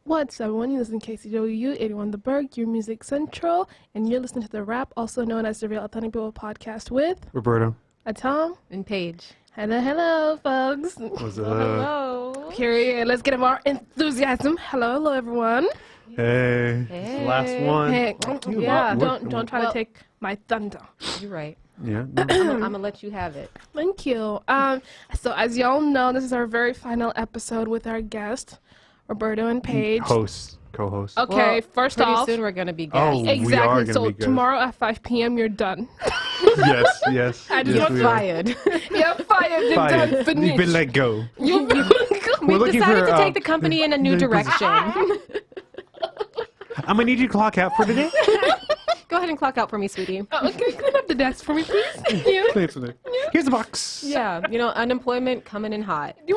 What's up, everyone? You listen to KCWU 81 The Burg, your music central, and you're listening to the R.A.P, also known as the Real Authentic People podcast with Roberto. Atong and Paige. Hello, folks. What's up? Hello. Period. Let's get more enthusiasm. Hello, everyone. Hey. Hey. It's the last one. Hey, Yeah. don't try to take my thunder. You're right. Yeah. I'm gonna let you have it. Thank you. So as y'all know, this is our very final episode with our guest, Roberto and Paige. Co-host. Okay, Well, first pretty off, soon we're gonna be Oh, guests. we are exactly. gonna So be guests. tomorrow at 5 p.m. you're done. Yes. I just yes, want we You're are. fired. You're fired. You're done. Fired. Finished. You've been let go. You've We've looking decided for, to take the company in a new direction. I'm gonna need you to clock out for today. Go ahead and clock out for me, sweetie. Okay, clean up the desk for me, please. Thank you. Here's the box. Yeah, unemployment coming in hot. Do you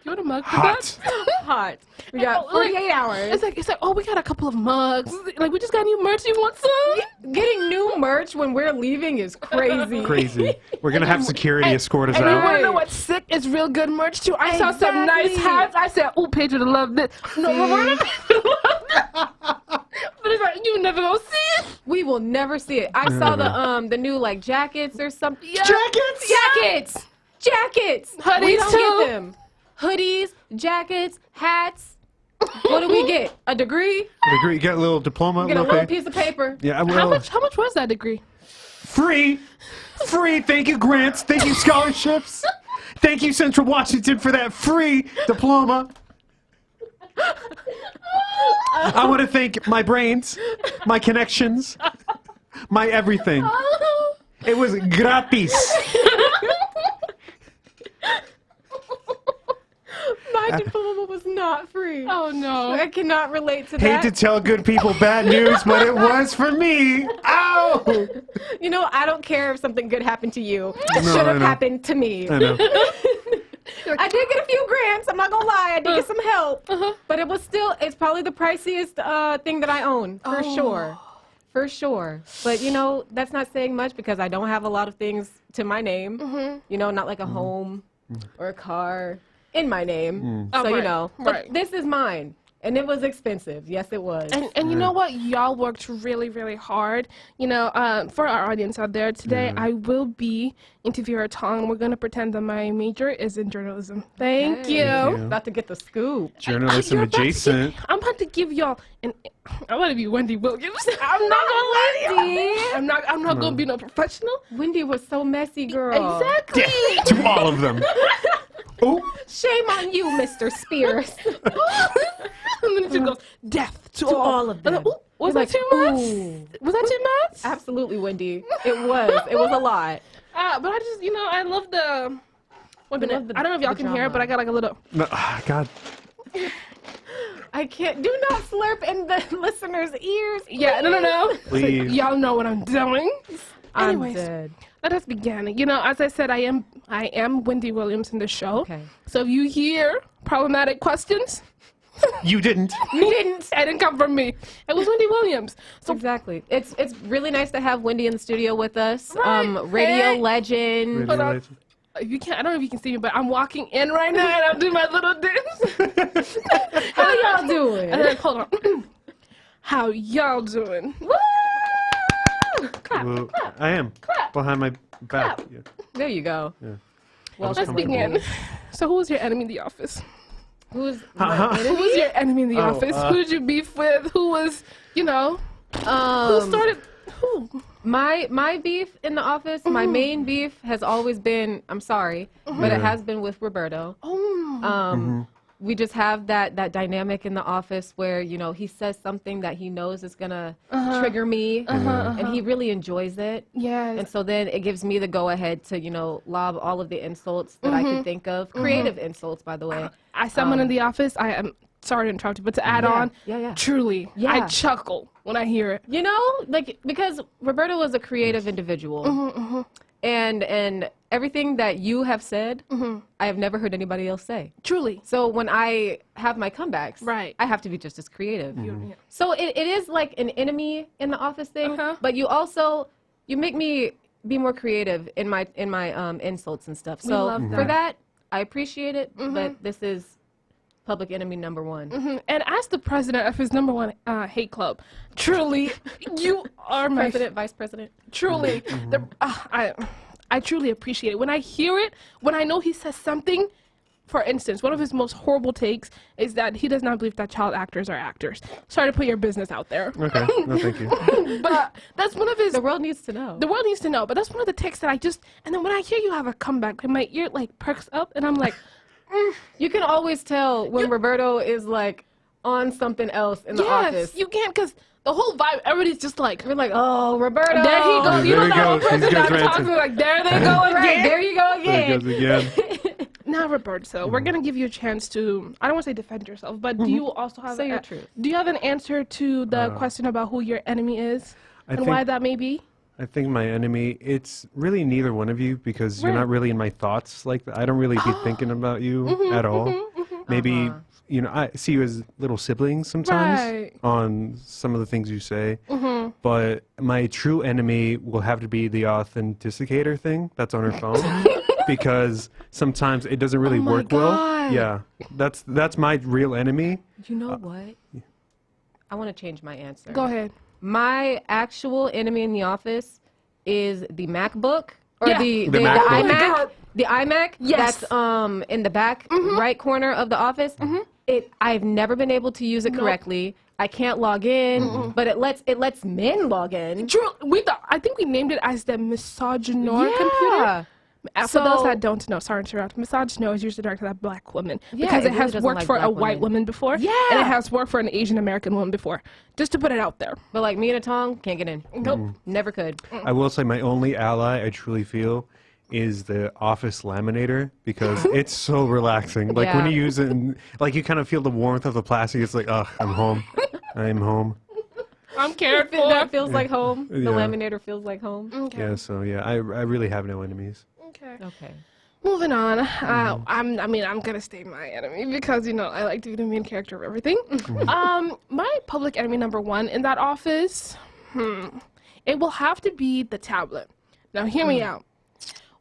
want a mug for Hot. Hot. We got 48 hours. It's like, oh, we got a couple of mugs. Like, we just got new merch. You want some? Getting new merch when we're leaving is crazy. Crazy. We're gonna have security escort us And you out. want to know what's sick? It's real good merch, too. I saw some nice Exactly. hats. I said, oh, Paige would have loved this. No, Roberto. But it's like, you never gonna see it. We will never see it. I saw the new like jackets or something. Yeah. Jackets. Hoodies, We don't too. get them. Hoodies, jackets, hats. What do we get? A degree? You get a little diploma. Get a little okay. piece of paper. Yeah. How Well, much was that degree? free. Thank you, grants. Thank you, scholarships. Thank you, Central Washington, for that free diploma. I want to thank my brains, my connections, my everything. It was gratis. My diploma was not free. Oh, no. I cannot relate to Hate that. to tell good people bad news, but it was for me. Ow! I don't care if something good happened to you. It No, should I have know. happened to me. I know. I did get a few grants. I'm not gonna lie. I did get some help, but it's probably the priciest thing that I own for sure, for sure. But that's not saying much because I don't have a lot of things to my name. Not like a home or a car in my name. So right, but right. this is mine, and it was expensive. Yes, it was. And you know what? Y'all worked really, really hard. For our audience out there, today I will be interviewing Atong. We're going to pretend that my major is in journalism. Thank Hey, you. About to get the scoop. Journalism You're about to adjacent. I'm about to give y'all I'm about to be Wendy Williams. I'm not going to lie to you. I'm not going to be no professional. Wendy was so messy, girl. Exactly. To all of them. Oh, Shame on you, Mr. Spears. And then she goes, death to all of them. And then, ooh, was You're that like, too much? ooh. Was that too much? Absolutely, Wendy. It was a lot. But I just, I love the. Wait a minute. love the- I don't know if y'all the can hear it, drama. but I got like a little. no, God. I can't. Do not slurp in the listeners' ears. Yeah, no. Please. So y'all know what I'm doing. I'm Anyways, dead. let us begin. As I said, I am Wendy Williams in the show. Okay. So if you hear problematic questions, You didn't. you didn't. It didn't come from me. It was Wendy Williams. So Exactly. It's really nice to have Wendy in the studio with us. Right. Radio Hey. legend. Hold on. If you can't, I don't know if you can see me, but I'm walking in right now and I'm doing my little dance. How y'all doing? And then, hold on. How y'all doing? Woo! Clap, Well, clap. I am. Behind my back. Clap. Yeah. There you go. Yeah. Well, Let's begin. So who was your enemy in the office? Who's Uh-huh. my Who enemy? was your enemy in the Oh, office? Who did you beef with? Who was, who started? Who? My beef in the office, my main beef has always been, I'm sorry, but it has been with Roberto. Oh. We just have that dynamic in the office where, he says something that he knows is going to trigger me, and he really enjoys it. Yeah. And so then it gives me the go-ahead to, lob all of the insults that I could think of. Creative insults, by the way. As someone in the office, I am sorry to interrupt you, but to add on, yeah. truly, Yeah. I chuckle when I hear it. Because Roberto was a creative individual. And everything that you have said, I have never heard anybody else say. Truly. So when I have my comebacks, Right. I have to be just as creative. Yeah. So it is like an enemy in the office thing, Uh-huh. but you make me be more creative in my insults and stuff. So love for that, I appreciate it, but this is public enemy number one. And as the president of his number one hate club, truly, you are my President, vice president. truly. I truly appreciate it when I hear it. When I know he says something. For instance, one of his most horrible takes is that he does not believe that child actors are actors. Sorry to put your business out there. Okay, no, thank you. But that's one of his. The world needs to know. The world needs to know. But that's one of the takes that I just. And then when I hear you have a comeback, my ear like perks up, and I'm like, You can always tell when Roberto is like on something else in the office. Yes, you can, because the whole vibe, everybody's just like, We're like, oh, Roberto. there he goes. You There know he that whole goes. person He's that good talks ranting. like, there they go again. Right, there you go There again. he goes again. Now, Roberto, we're gonna give you a chance to. I don't want to say defend yourself, but do you also have Say your truth. Do you have an answer to the question about who your enemy is I and why think- that may be? I think my enemy, it's really neither one of you because you're Right. not really in my thoughts. Like, I don't really be thinking about you at all. Maybe, you know, I see you as little siblings sometimes Right. on some of the things you say. But my true enemy will have to be the authenticator thing that's on her phone because sometimes it doesn't really Oh my work well. God. Yeah, that's my real enemy. You know what? I want to change my answer. Go ahead. My actual enemy in the office is the MacBook or Yeah. the The MacBook. Oh my iMac. God. The iMac Yes. that's in the back right corner of the office. I've never been able to use it correctly. I can't log in, but it lets men log in. True. I think we named it as the misogynoir computer. For those So- that don't know, sorry to interrupt, misogynoir is usually directed at black women Yeah, because it it really has doesn't worked like for a black white women. woman before, and Yeah. it has worked for an Asian American woman before. Just to put it out there. But like me and Atong can't get in. Nope. Never could. I will say my only ally I truly feel is the office laminator because it's so relaxing. Like when Yeah. you use it and like you kind of feel the warmth of the plastic. It's like, oh, I'm home. I'm home. I'm cared for. That feels like home. The Yeah. laminator feels like home. Okay. Yeah, so yeah, I really have no enemies. Okay. Okay. Moving on. I'm gonna stay my enemy because I like to be the main character of everything. My public enemy number one in that office, it will have to be the tablet. Now, hear me out.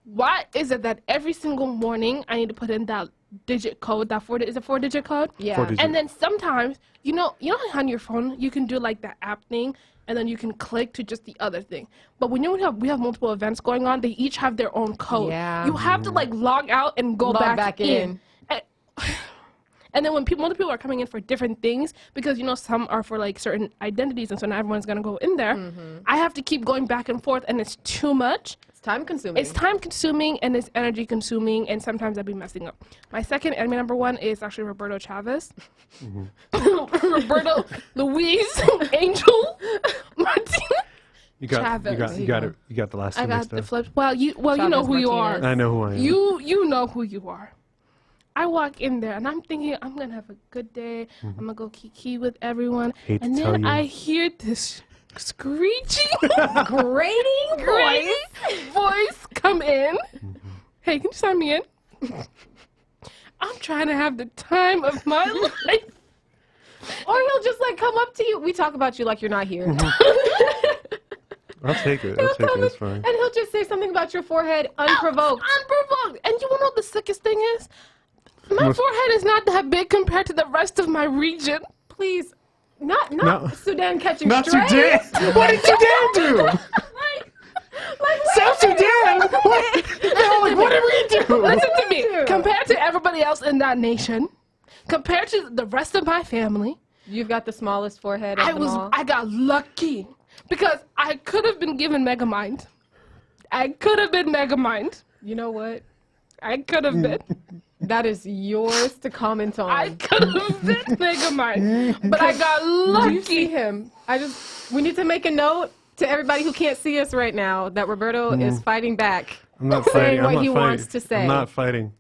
Why is it that every single morning I need to put in that digit code? Is it 4-digit code? Yeah. 4-digit. And then sometimes, you know how on your phone you can do like that app thing, and then you can click to just the other thing. But when we have multiple events going on, they each have their own code. Yeah. You have to like log out and go Log back, back in. And then when multiple people are coming in for different things, because some are for like certain identities, and so not everyone's gonna go in there. I have to keep going back and forth, and it's too much. It's time consuming. It's time consuming and it's energy consuming, and sometimes I'd be messing up. My second enemy number one is actually Roberto Chavez. Roberto, Louise, Angel, Martina. You got Chavez. you got the last two I got mixed the up. flip. Well, you know who you are. Martinez. I know who I am. You know who you are. I walk in there and I'm thinking I'm gonna have a good day. I'm gonna go kiki with everyone, Hate to and tell then you. I hear this screeching, grating voice come in. Hey, can you sign me in? I'm trying to have the time of my life. Or he'll just like come up to you. We talk about you like you're not here. I'll take it. He'll I'll take come it. It's up fine. and he'll just say something about your forehead unprovoked. Unprovoked. And you wanna know what the sickest thing is? My Most- forehead is not that big compared to the rest of my region. Please, not No. Sudan catching Not strays. Sudan. What did Sudan do? South Sudan. What did we do? Listen to me. Compared to everybody else in that nation, compared to the rest of my family, You've got the smallest forehead of them all. I got lucky because I could have been given Megamind. I could have been Megamind. You know what? I could have been. That is yours to comment on. I could have been Megamind, but I got Do you see lucky. him? We need to make a note to everybody who can't see us right now that Roberto is fighting back. I'm not Saying fighting. what I'm not he fighting. wants to say. I'm not fighting.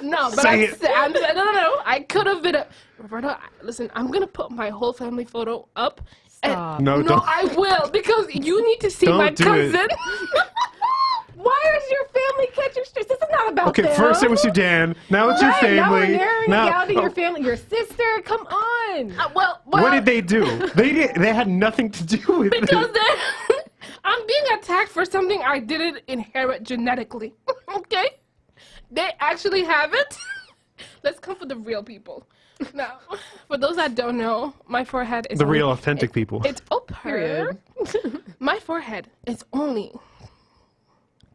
No, but Say it. no. I could have been Roberto, listen, I'm gonna put my whole family photo up. Stop. No, No, don't. I will because you need to see Don't my do it. cousin. Why is your family catching strays? This is not about Okay, them. first it was Sudan. Now it's your Right, now we're family. narrowing it down to your oh, family. Your sister, come on. well, what did they do? They had nothing to do with because it. I'm being attacked for something I didn't inherit genetically. Okay, they actually have it. Let's come for the real people. Now, for those that don't know, my forehead is The only, real authentic people. It's period. My forehead is only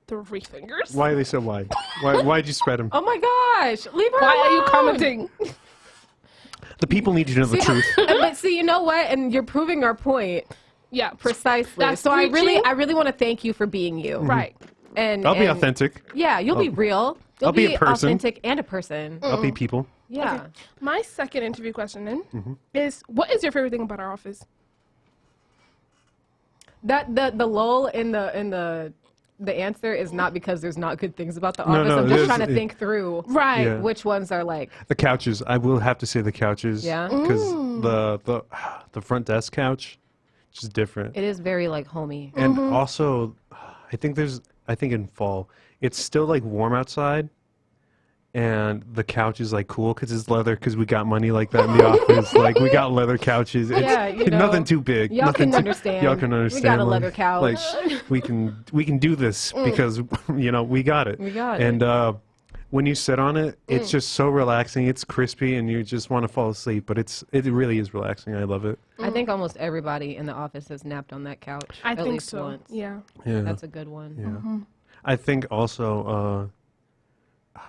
3 fingers. Why are they so wide? Why'd you spread them? Oh my gosh, leave her Why are you alone. commenting? The people need you to know the truth. But see, you know what? And you're proving our point Yeah, precisely. That's So I preaching. really want to thank you for being you. Right. And I'll be and- authentic. Yeah, you'll be real. You'll I'll be a person. authentic and a person. I'll be people. Yeah. Okay. My second interview question then is, what is your favorite thing about our office? That the lull in the answer is not because there's not good things about the office. no, I'm just there's- trying to think through Right. Yeah. which ones are like. The couches. I will have to say the couches. Yeah? Because the front desk couch, which is different. It is very like homey. And also, I think in fall, it's still like warm outside, and the couch is like cool because it's leather. Because we got money like that in the office. Like we got leather couches. It's, Yeah, you know, nothing too big. y'all nothing can too, understand. Y'all can understand. We got a like- leather couch. Like we can do this because we got it. We got it. And when you sit on it, it's just so relaxing. It's crispy, and you just want to fall asleep. But it really is relaxing. I love it. I think almost everybody in the office has napped on that couch. I at think least so. once. Yeah. Yeah. That's a good one. Yeah. I think also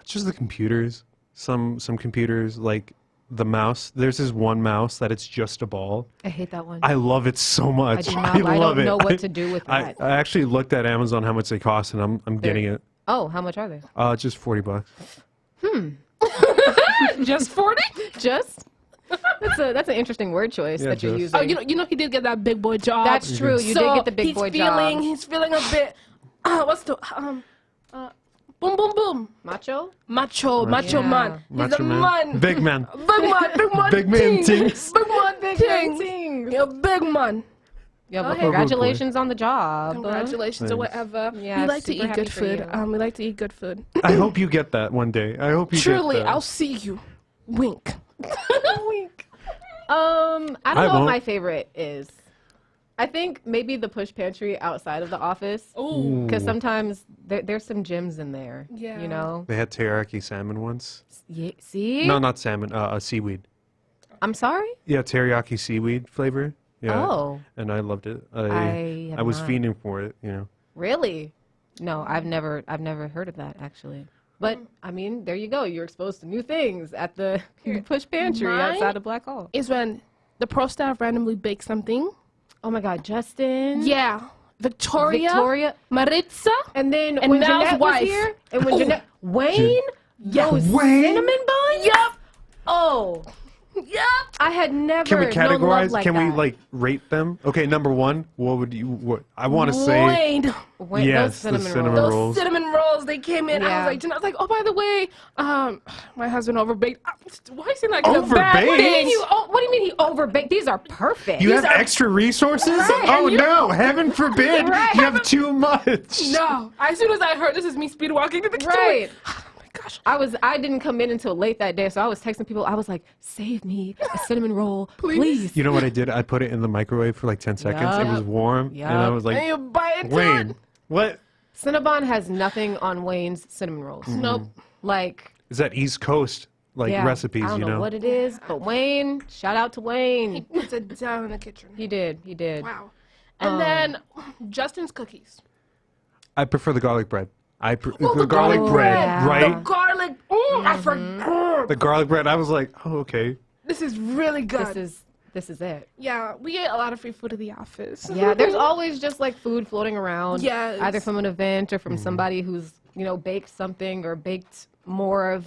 just the computers. Some computers, like the mouse. There's this one mouse that it's just a ball. I hate that one. I love it so much. do not. I love don't it. know what to do with that. I actually looked at Amazon how much they cost, and I'm getting it. Oh, how much are they? Just $40. Just 40? Just? That's an interesting word choice Yeah, that you're just. using. Oh, you know he did get that big boy job. That's true. You did get the big boy job. He's feeling a bit. What's the boom boom boom. Macho? Macho Yeah. man. He's Macho a man. man. Big man. Big man. Big man things. Big man Big things. things. You're a big man. Yeah, well, Okay. congratulations on the job. Congratulations or Thanks. whatever. Yeah, we like to super eat happy good for food. you. We like to eat good food. I hope you get that one day. I hope you Truly, get that. I'll see you. Wink. Wink. I don't I know what won't. my favorite is. I think maybe the push pantry outside of the office. Ooh. Because sometimes there's some gems in there. Yeah. You know? They had teriyaki salmon once. Yeah, see? No, not salmon. Seaweed. I'm sorry? Yeah, teriyaki seaweed flavor. Yeah. Oh. And I loved it. I have I was not. fiending for it. Really? No, I've never heard of that actually. But I mean, there you go. You're exposed to new things at the push pantry Mine outside of Black Hall. Is when the pro staff randomly bakes something. Oh my God, Justin. Yeah. Victoria. Maritza. And then And when Now's Jeanette wife. was here, and when Ooh. Jeanette, Wayne, those Wayne? cinnamon buns. Yup. Oh, Yup. I had never Can we known love categorize? like Can we that. like rate them? Okay, number one. What would you? What I want to say? Wayne. Wayne, Yes, the those cinnamon cinnamon rolls. Those rolls. cinnamon rolls, they came in. I Yeah. was like, like, oh, by the way, my husband overbaked. Why is he not getting a bad Overbaked? thing? What do you mean he overbaked? These are perfect. You have are- extra resources? Right, Oh and you- no! Heaven forbid Right. you have too much. No. As soon as I heard this is me speed walking to the kitchen. Right. Oh my gosh. I didn't come in until late that day, so I was texting people. I was like, "Save me a cinnamon roll, please." You know what I did? I put it in the microwave for like 10 seconds. It Yup. was warm, and I Yup. was And like, you bite into Wayne, it. what Cinnabon has nothing on Wayne's cinnamon rolls. Nope. Like, is that? East Coast yeah, recipes, I don't you know know? what it is, but Wayne, shout out to He Wayne. puts it down in the kitchen. He did. Wow. And then Justin's cookies. I prefer the garlic bread. Oh, the garlic bread, yeah. right? Garlic. I forgot. The garlic bread. I was like, oh, okay. This is really good. This is it. Yeah, we ate a lot of free food at the office. Yeah, there's always just like food floating around. Yes. Either from an event or from somebody who's, baked something or baked more of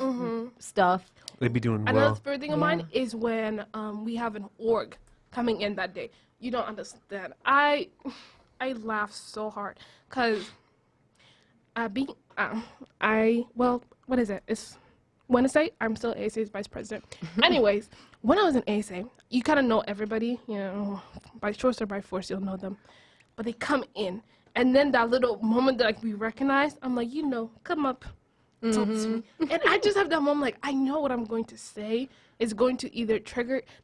stuff. They'd be doing Another well. favorite thing of mine is when we have an org coming in that day. You don't understand. I laugh so hard because what is it? It's Wednesday. I'm still ASA's vice president. Anyways, when I was in ASA, you kind of know everybody. By choice or by force, you'll know them. But they come in, and then that little moment that we recognize, I'm like, come up. Talk to me. And I just have that moment like, I know what I'm going to say is going to either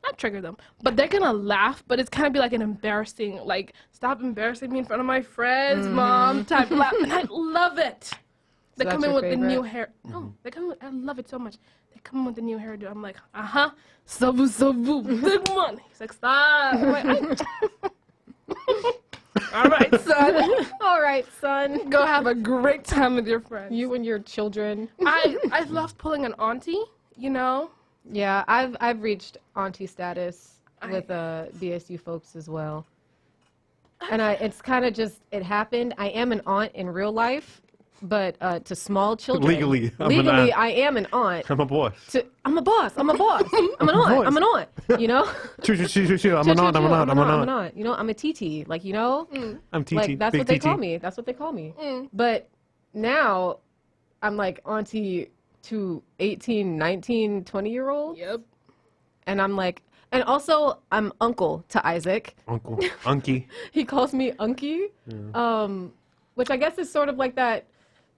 not trigger them, but they're going to laugh, but it's kind of be like an embarrassing, like, stop embarrassing me in front of my friends, mom, type laugh. And I love it. They that's come in your with the new favorite? hair. No, they come. I love it so much. They come in with the new hairdo. I'm like, sabu sabu, big one. He's like, stop. I'm like, all right, son. All right, son. Go have a great time with your friends. You and your children. I love pulling an auntie. You know. Yeah, I've reached auntie status with BSU folks as well. And it's kind of just, it happened. I am an aunt in real life, but to small children. Legally, I'm an legally, aunt. I am an aunt. I'm a boss. I'm a boss. I'm a boss. I'm an aunt. I'm an aunt. You know? True. I'm an aunt. I'm an aunt. You know, I'm a TT. Like, you know? I'm TT. Like, that's big what they TT. call me. That's what they call me. But now, I'm like auntie to 18, 19, 20-year-olds. Yep. And I'm like, and also I'm uncle to Isaac. Uncle. Unky. He calls me Unky, which I guess is sort of like that.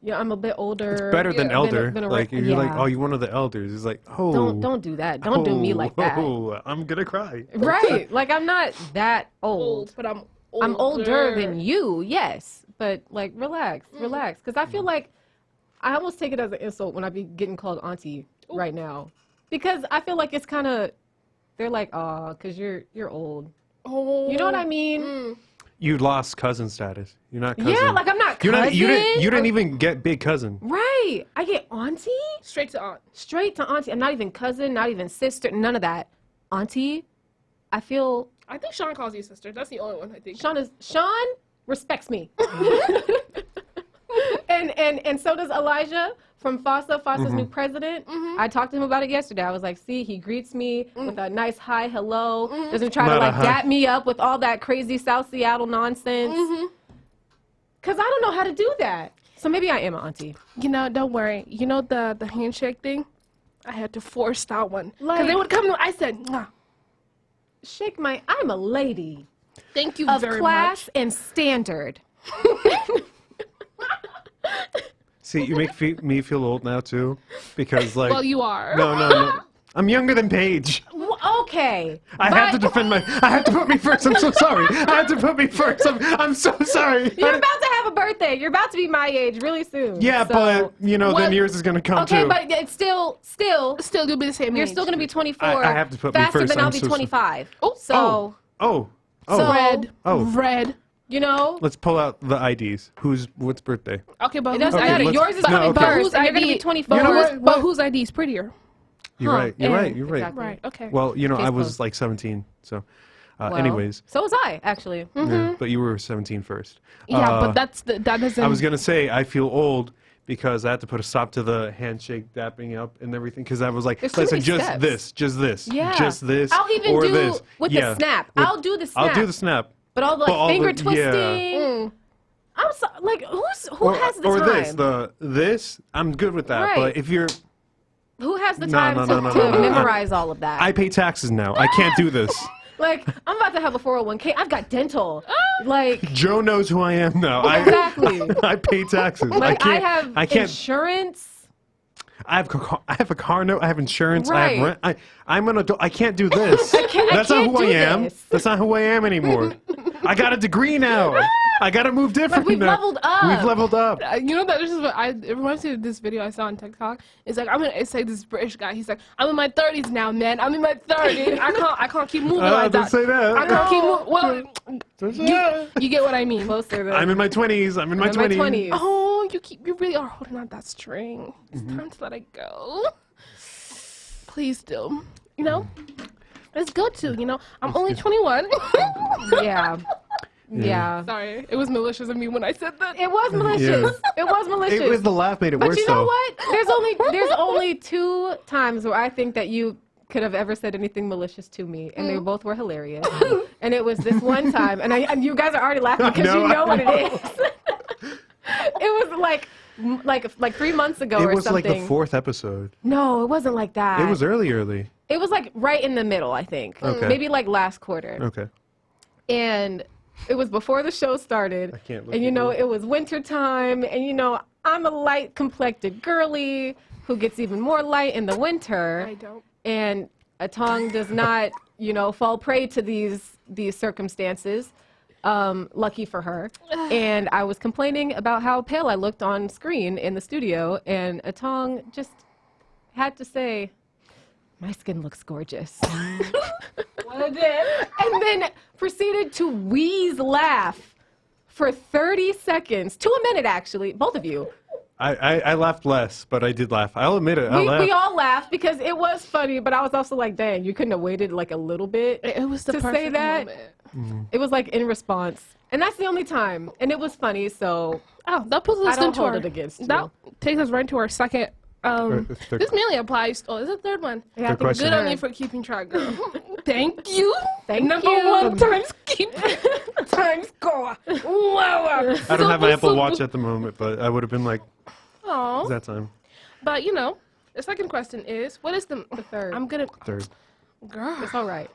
Yeah, I'm a bit older. It's better than elder. Been Like if you're like, oh, you're one of the elders. It's like, oh. Don't do that. Don't do me like that. Oh, I'm gonna cry. Right. Like I'm not that old. But I'm older. I'm older than you. Yes, but like relax. Because I feel like I almost take it as an insult when I be getting called auntie right now, because I feel like it's kind of, they're like, oh, because you're old. Oh. You know what I mean? You lost cousin status. You're not cousin. Yeah, like I'm not cousin. You didn't even get big cousin. Right. I get auntie. Straight to aunt. Straight to auntie. I'm not even cousin, not even sister, none of that. Auntie, I feel. I think Sean calls you sister. That's the only one I think. Sean respects me. and so does Elijah from FASA's new president. I talked to him about it yesterday. I was like, see, he greets me with a nice hi, hello. Doesn't try to like dap me up with all that crazy South Seattle nonsense. Because I don't know how to do that. So maybe I am an auntie. You know, don't worry. You know the handshake thing? I had to force that one. Because Like- they would come to I said, Mwah. Shake my, I'm a lady Thank you of very class much. and standard. See, you make me feel old now too, because like. Well, you are. No. I'm younger than Paige. Okay. I have to defend I have to put me first. I'm so sorry. I have to put me first. I'm so sorry. You're about to have a birthday. You're about to be my age really soon. Yeah, So- but you know, then What- yours is gonna come Okay, too. but it's still, Still, you'll be the same you're age. still going to be 24. I have to put me faster first. than I'll I'm be so 25. Oh. So, Oh. So- Red. Oh. Red. you know, Let's pull out the IDs. What's birthday? Okay, but it doesn't Okay, matter. let's- Yours is no, coming okay. first, Whose and you're going to ID be 24. You know what? But whose ID is prettier? You're Huh. right. You're And- right. You're right. Exactly. Right. Okay. Well, you know, I Case was closed. like 17. So, Well, anyways, So was I, actually. yeah, but you were 17 first. Yeah, but that doesn't. I was gonna say I feel old because I had to put a stop to the handshake, dapping up, and everything. Because I was like, There's too listen, many just steps. this, just this, Yeah. just this, I'll even or do this. with Yeah. the snap. With- I'll do the snap. I'll do the snap. But all the But like, all finger the- yeah. twisting. I'm so, like, who has the or time? this. I'm good with that. Right. But if you're, Who has the No, time no, to, no, no, to no, no. memorize all of that? I pay taxes now. I can't do this. Like, I'm about to have a 401k. I've got dental. Like, Joe knows who I am now. Exactly. I pay taxes. like I have can't. insurance. I have a car note. I have insurance. I Right. have rent. I'm an adult. I can't do this. That's not can't who I do am. this. That's not who I am anymore. I got a degree now. I got to move different we've now. leveled up. We've leveled up. You know that this is what it reminds me of this video I saw on TikTok. It's like it's like this British guy. He's like, I'm in my 30s now, man. I'm in my 30s. I can't keep moving like Don't that. say that. I can't keep moving. Well, you get what I mean. Closer than I'm in my 20s. I'm in my 20s. Oh, you really are holding on that string. It's time to let it go. Please do. You know, it's good to. You know, I'm only 21. Yeah. Yeah. Sorry, it was malicious of me when I said that. It was malicious. It was malicious. It was the laugh made it But worse you know though. what? There's only 2 times where I think that you could have ever said anything malicious to me, and they both were hilarious. And it was this one time, and you guys are already laughing because know, you know I what it is. It was like 3 months ago It or was something. like the 4th episode. No, it wasn't like that. It was early. It was like right in the middle, I think. Okay. Maybe like last quarter. Okay. And it was before the show started. I can't look and you at know, you. it was winter time, and you know, I'm a light complected girly who gets even more light in the winter. I don't. And Atong does not, you know, fall prey to these circumstances. lucky for her. And I was complaining about how pale I looked on screen in the studio, and Atong just had to say, my skin looks gorgeous. What I did. And then proceeded to wheeze laugh for 30 seconds, to a minute actually, both of you. I laughed less, but I did laugh. I'll admit it. We all laughed because it was funny, but I was also like, dang, you couldn't have waited like a little bit It was the to perfect say that. moment. It was like in response. And that's the only time. And it was funny, so Oh, that puts us I don't into hold our, it against you. that takes us right to our second. third- This mainly applies. Oh, this is the third one. Yeah, I think question. Good on you for keeping track, girl. Thank you. Thank Number you. one times keep times go. Wow. I don't have my Apple Watch at the moment, but I would have been like, Oh, it's that time. but you know, the second question is, what is the third. I'm gonna, Third. girl. It's all right.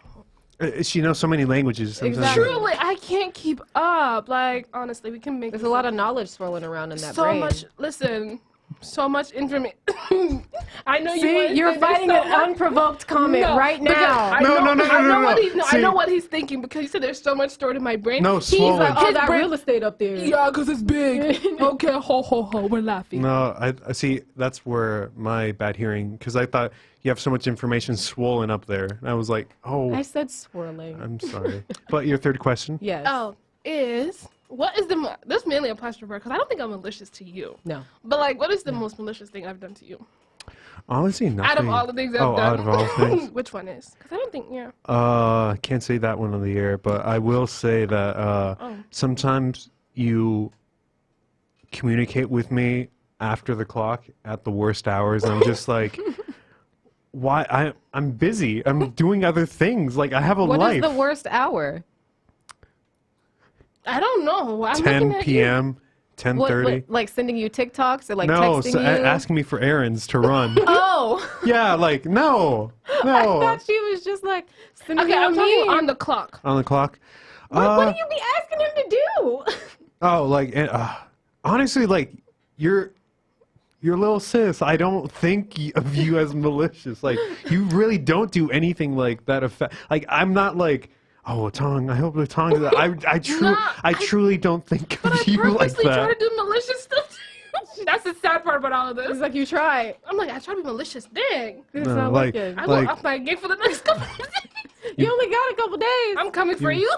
She knows so many languages. Sometimes. Exactly. Truly, I can't keep up. Like, honestly, we can make There's this a lot of knowledge swirling around in that so brain. much. Listen, so much information. I know See, you're fighting an unprovoked comment right now. I No, know, no, no, I no, know no, what no. he's. No, I See- know what he's thinking because he said there's so much stored in my brain. No, He's swollen. like, Oh, his that brain, real estate up there. yeah, because it's big. Okay, ho, ho, ho. We're laughing. No, I see. That's where my bad hearing, because I thought you have so much information swollen up there. And I was like, oh, I said swirling. I'm sorry. But your third question? Yes. Oh, what is this mainly applies to Roberto because I don't think I'm malicious to you. No. But like, what is the most malicious thing I've done to you? Honestly, nothing. Out of all the things I've done. out of all things. Which one is? Because I don't think, yeah. I can't say that one on the air, but I will say that sometimes you communicate with me after the clock at the worst hours. And I'm just like, why? I'm busy. I'm doing other things. Like, I have a What life. is the worst hour? I don't know. I'm 10 looking at p.m., 10:30. Like sending you TikToks or like No, texting so you? asking me for errands to run. Oh, Yeah, like, no. I thought she was just like sending Okay, you I'm a talking meme. on the clock. On the clock. What do you be asking him to do? Oh, like, honestly, like, you're little sis. I don't think of you as malicious. Like, you really don't do anything like that. Like, I'm not like, oh, Atong, I hope Atong does that. I truly don't think But I of you like purposely try that. to do malicious stuff to you. That's the sad part about all of It's this. like you try. I'm like, I try to be malicious. Dang. It's No, not like- working. I Like- will up my game for the next couple of days. You only got a couple days. I'm coming for you.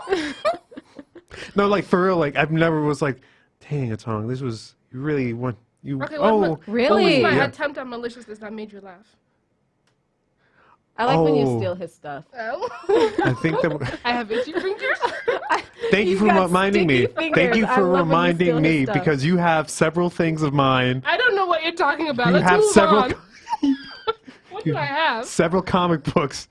No, like, for real, like, I've never was like, dang, Atong, this was, you really want, you, Okay, oh. Really? What was my yeah. attempt at maliciousness that made you laugh? I like when you Oh. steal his stuff. Oh. I think that, I have itchy fingers. thank you You've for got reminding me. sticky Thank fingers. you I for love when you steal reminding his me stuff. because you have several things of mine. I don't know what you're talking about. You Let's have move several, on. What do I have? several comic books.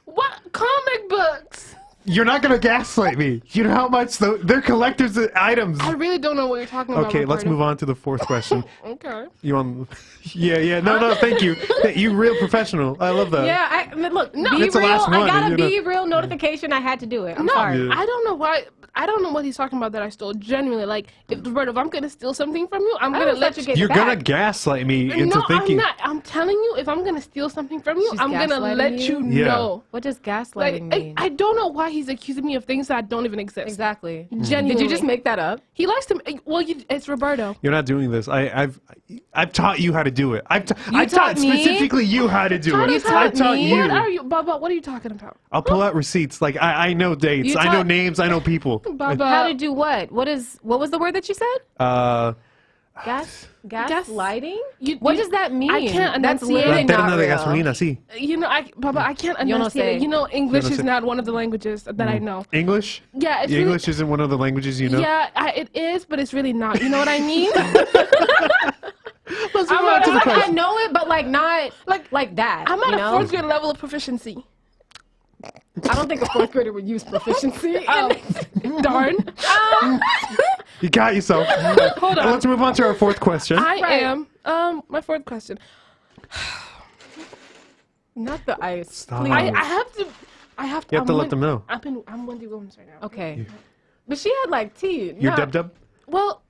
What comic books? You're not gonna gaslight me. You know how much they're collector's items. I really don't know what you're talking about. Okay, let's move on to the fourth question. Okay. You want? Yeah. No, thank you. You real professional. I love that. Yeah, I mean, look, be It's the real. last I one, got a you know. be real notification. I had to do it. I'm No, sorry. Yeah. I don't know why. I don't know what he's talking about that I stole. Genuinely, like, Roberto, if I'm gonna steal something from you, I'm I gonna don't let let you. you You're get gonna back. gaslight me into No, thinking. I'm not. I'm telling you, if I'm gonna steal something from you, She's I'm gonna gaslighting let you? you Yeah. know. What does Like, gaslighting mean? I don't know why he's accusing me of things that don't even exist. Exactly. Genuinely. Did you just make that up? He likes to. Well, it's Roberto. You're not doing this. I've taught you how to do it. I taught taught me? specifically you how to do You it. taught I taught me? you. What are you, Baba? What are you talking about? I'll pull out receipts. Like I know dates. You I know taught- names. I know people. Baba. How to do what? What was the word that you said? Gaslighting? What does that mean? I can't That's enunciate literally it. not Terno de real. gasolina, sí. You know, Baba, I can't Yo no enunciate it. sé. You know, English Yo no is sé. not one of the languages that I know. English? Yeah, it's really, English isn't one of the languages you know. Yeah, it is, but it's really not. You know what I mean? Let's move on to the I question. know it, but like not like that. I'm at you a know? fourth grade level of proficiency. I don't think a fourth grader would use proficiency. Oh, darn. You got yourself. Hold on. Let's move on to our fourth question. I Right. am. My fourth question. Not the ice. Stop. Please. I have to. I have to. You have to let them know. I'm Wendy Williams right now. Okay. But she had like tea. You're not- Dub. Well,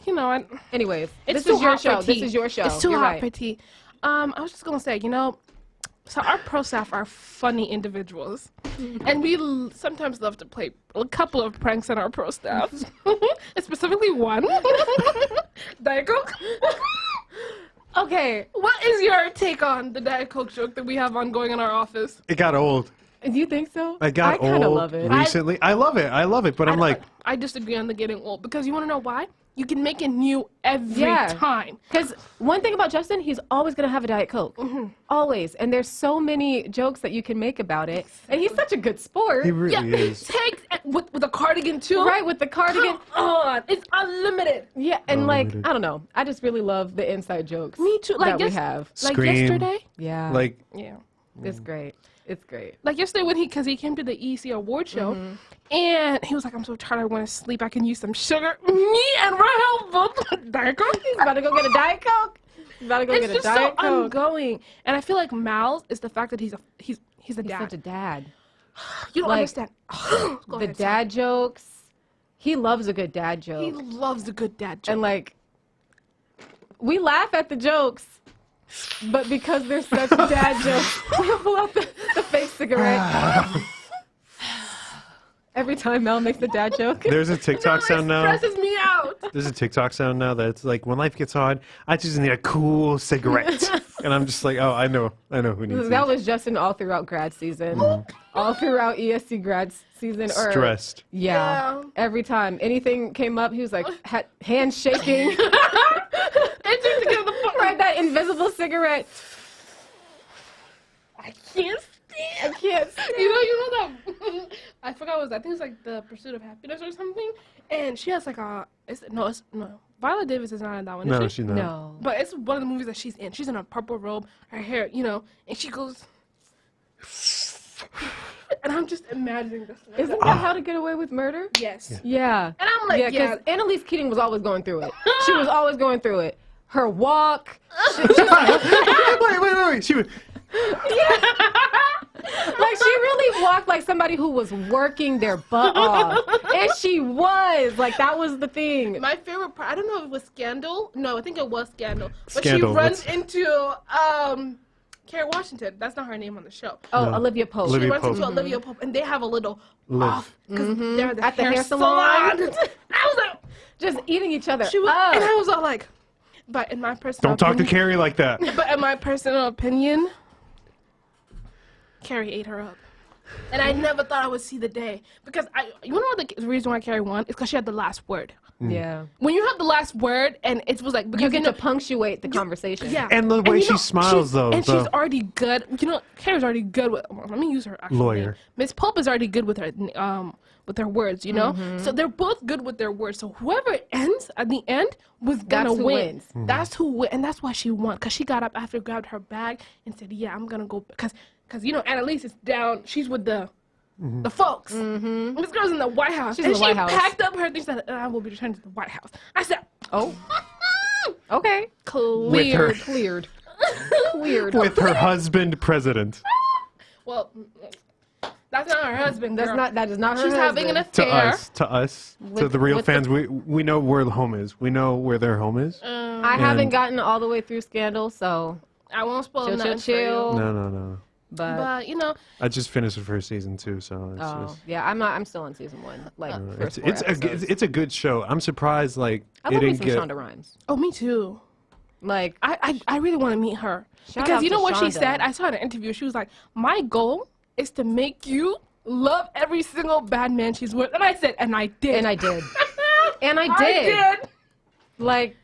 you know, Anyways, it's this too is your hot for show. tea. This is your show. It's too You're hot right. for tea. I was just gonna say, you know, So our pro staff are funny individuals, and we sometimes love to play a couple of pranks on our pro staff, specifically one. Diet Coke. Okay. What is your take on the Diet Coke joke that we have ongoing in our office? It got old. Do you think so? I kind of old love it. recently. I love it, but I'm like, I disagree on the getting old because you want to know why? You can make it new every time. Because one thing about Justin, he's always going to have a Diet Coke. Always. And there's so many jokes that you can make about it. And he's such a good sport. he really is. Take with a cardigan too. Right, with the cardigan. Come on, it's unlimited. Yeah, and like, Unlimited. I don't know. I just really love the inside jokes. Me too. Like that we have. Like Scream. yesterday. Yeah. Like, Yeah. It's great. It's great. Like yesterday when he came to the EC award show, and he was like, "I'm so tired. I want to sleep. I can use some sugar." Me and Rahel both Diet Coke. He's about to go get a Diet Coke. He's about to go It's get a just Diet so Coke. ongoing, and I feel like Mal's is the fact that he's a He's dad. such a dad. You don't like, understand. Go The ahead, dad jokes. He loves a good dad joke. He loves a good dad joke. And like, we laugh at the jokes, but because they're such dad jokes, we pull out the fake cigarette. Every time Mel makes a dad joke. there's a TikTok sound now. Stresses me out. There's a TikTok sound now that's like, when life gets hard, I just need a cool cigarette. And I'm just like, oh, I know who needs That these. was Justin all throughout grad season. All throughout ESC grad season. Or, Stressed. Yeah. Every time anything came up, he was like, hands shaking. Itching to get the fuck Right, that invisible cigarette. I can't stand. I can't stand. You know that. I forgot what it was. I think it's like The Pursuit of Happiness or something. And she has like a. No. Viola Davis is not in that one. No, is she? she's not. No. But it's one of the movies that she's in. She's in a purple robe, her hair, and she goes. And I'm just imagining this. Isn't that How to Get Away with Murder? Yes. Yeah. And I'm like, because Annalise Keating was always going through it. She was always going through it. Her walk. Wait. She was, Like, she really walked like somebody who was working their butt off. And she was. Like, that was the thing. My favorite part, I don't know if it was Scandal. No, I think it was Scandal. But Scandal, she runs what's- into Kerry Washington. That's not her name on the show. Oh, No. Olivia Pope. She Olivia runs Pope. into Olivia Pope, and they have a little Liv. off because they're At the hair salon. I was like, Just eating each other she was, up. and I was all like, but in my personal don't talk to opinion, Carrie like that. But in my personal opinion, Carrie ate her up. And I never thought I would see the day. Because you know what the reason why Carrie won? It's because she had the last word. Yeah. When you have the last word, and it was like, because You get to punctuate the conversation. yeah. And the way you she smiles, she's- though, And the- she's already good. Carrie's already good with, well, let me use her actual Lawyer. name. Miss Pope is already good with her words, So they're both good with their words. So whoever ends at the end was gonna That's who win. wins. That's who wins, and that's why she won. Cause she got up after grabbed her bag and said, "Yeah, I'm gonna go." Cause Annalise is down. She's with the folks. This girl's in the White House. She's and in the White House. She packed up her things and said, "I will be returning to the White House." I said, Oh. Okay. With her- "Cleared." Cleared. With her husband, president. Well, that's not her husband. That is not her She's having an husband. affair. To us, to With- the real with the- fans, we know where the home is. We know where their home is. I haven't gotten all the way through Scandal, so I won't spoil Chill, nothing chill, for you. chill. No. but But I just finished the first season too, so it's oh just. yeah, I'm still on season 1. Like first It's 4 episodes. it's a good show. I'm surprised like I it love me didn't some get. Shonda Rhimes. oh, me too. Like I really want to meet her Shout because out you know to what she Shonda. said. I saw in an interview. She was like, "My goal is to make you love every single bad man she's with," and I said, "And I did." and I did. And I I did. did. Like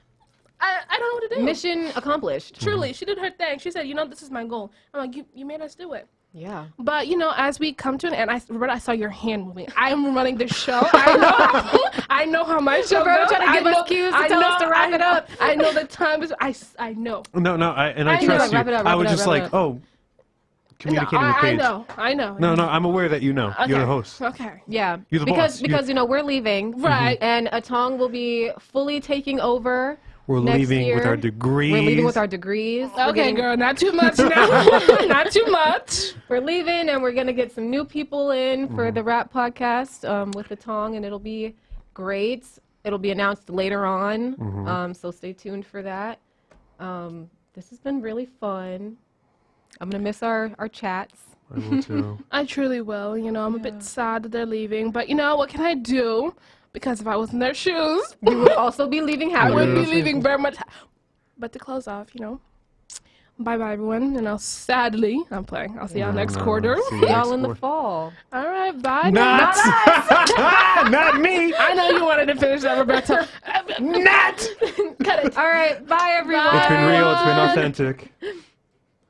I don't know what to do. mission accomplished. Truly, she did her thing. She said, "This is my goal." I'm like, "You made us do it." Yeah. But as we come to an end, Roberta, I saw your hand moving. I am running this show. I know how my show Roberta goes. trying to give I us know- cues to I tell us know- to wrap it up. I know the time is. I know. No, I I know, trust you. wrap it up, I wrap was it up, just wrap it like, up. oh, communicating with I Paige. I know. No, I'm aware that you know. You're Okay. the host. Okay. Yeah. You're the because boss. because we're leaving. Right. And Atong will be fully taking over. We're next leaving with year. our degrees. We're leaving with our degrees. We're Okay, getting- girl, not too much now. Not too much. We're leaving, and we're gonna get some new people in for the R.A.P podcast with Atong, and it'll be great. It'll be announced later on, so stay tuned for that. This has been really fun. I'm gonna miss our chats. I will too. I truly will. You know, I'm a bit sad that they're leaving, but you know, what can I do? Because if I was in their shoes, You would also be leaving I would happily. be leaving very much. But to close off, you know, bye everyone. And I'll sadly, I'm playing. I'll see y'all next quarter. See you See y'all next in the quarter. fall. All right, bye. Not, not me. I know you wanted to finish that, Roberto. Not. Cut it. All right, bye everyone. It's been real. It's been authentic.